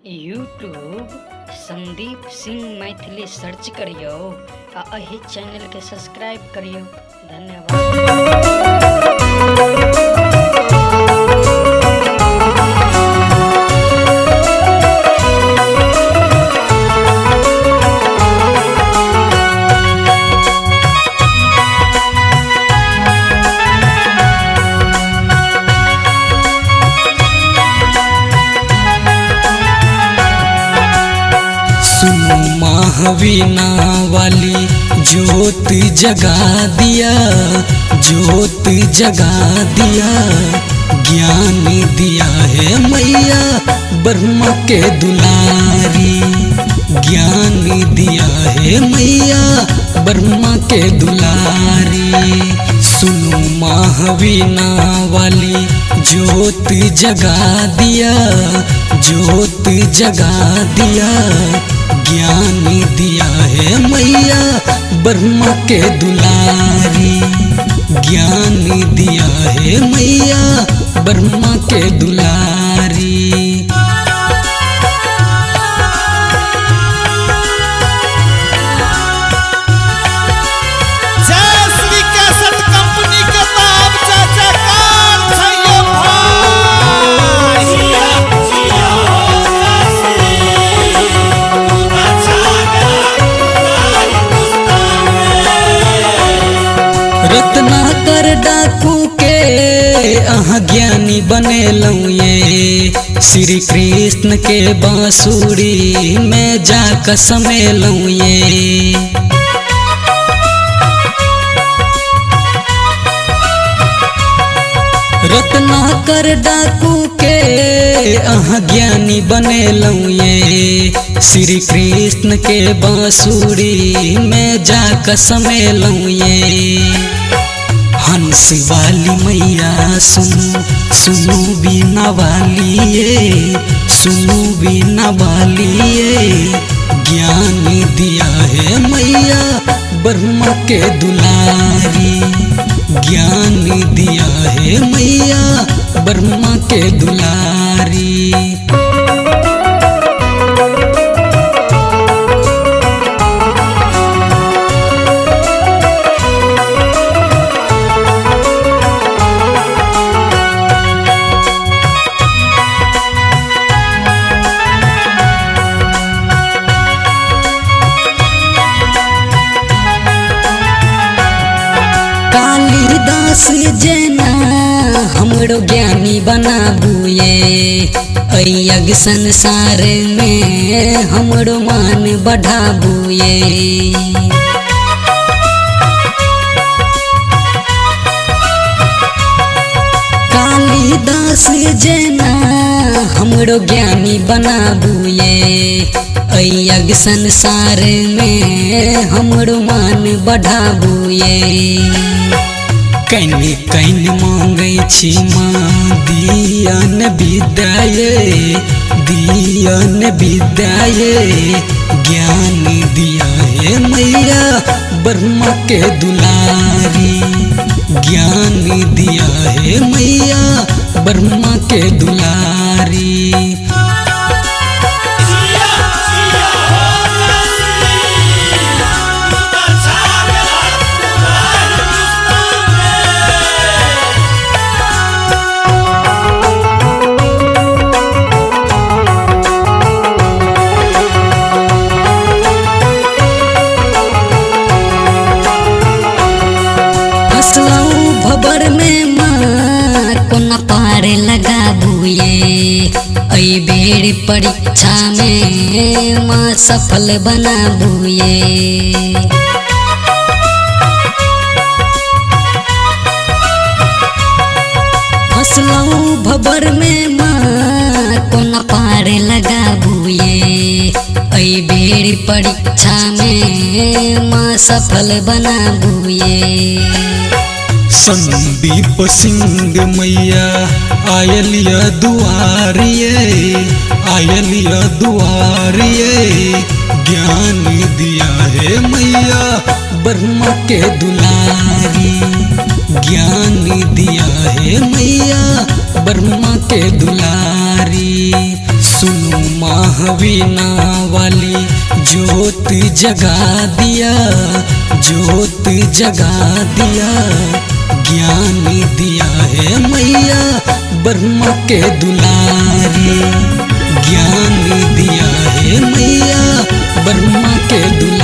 YouTube Sandeep Singh Maithili search करियौ आ एहि चैनल के सब्सक्राइब करियौ। धन्यवाद। सुनो महावीना वाली ज्योत जगा दिया, ज्योत जगा दिया, ज्ञान दिया है मैया ब्रह्मा के दुलारी, ज्ञान दिया है मैया ब्रह्मा के दुलारी। सुनो महावीना वाली ज्योत जगा दिया, ज्योत जगा दिया, ज्ञान दिया है मैया ब्रह्मा के दुलारी, ज्ञान दिया है मैया ब्रह्मा के दुलारी। रत्नाकर डाकू के अहाँ ज्ञानी बनेलौं ये, श्री कृष्ण के बांसुरी में जाकर समेलौं ये। रत्नाकर डाकू के अहाँ ज्ञानी बनेलौं ये, श्री कृष्ण के बांसुरी में जाकर समेलौं ये। हंस वाली मैया सुनो, सुनो बीना वाली ये, सुनो बीना वाली ये, ज्ञान दिया है मैया ब्रह्मा के दुलारी, ज्ञान दिया है मैया ब्रह्मा के दुलारी। कालिदास जना हमरो ज्ञानी बनाबुए, अयग संसार में हमरो मान बढ़ाबुए। कालिदास जना हमरो ज्ञानी बनाबुए, अयग संसार में हमरो मान बढ़ाबुए। कैन कैन मांगै छी माँ दियन विद्याय, दियन विद्याय, ज्ञान दिया है मैया ब्रह्मा के दुलारी, ज्ञान दिया है मैया ब्रह्मा के दुलारी। भबर में माँ कोना पार लगाबुए, ऐ बेर परीक्षा में माँ सफल बनाबुए। फसलौं भबर में माँ कोना पार लगाबुए, ऐ बेर परीक्षा में माँ सफल बनाबुए। संदीप सिंह मैया आयलिया दुआरिये, आयलिया दुआरिये, ज्ञान दिया है मैया ब्रह्मा के दुलारी, ज्ञान दिया है मैया ब्रह्मा के दुलारी। सुनो महावीना वाली ज्योत जगा दिया, ज्योत जगा दिया, ज्ञान दिया है मैया ब्रह्मा के दुलारी, ज्ञान दिया है मैया ब्रह्मा के दुलारी।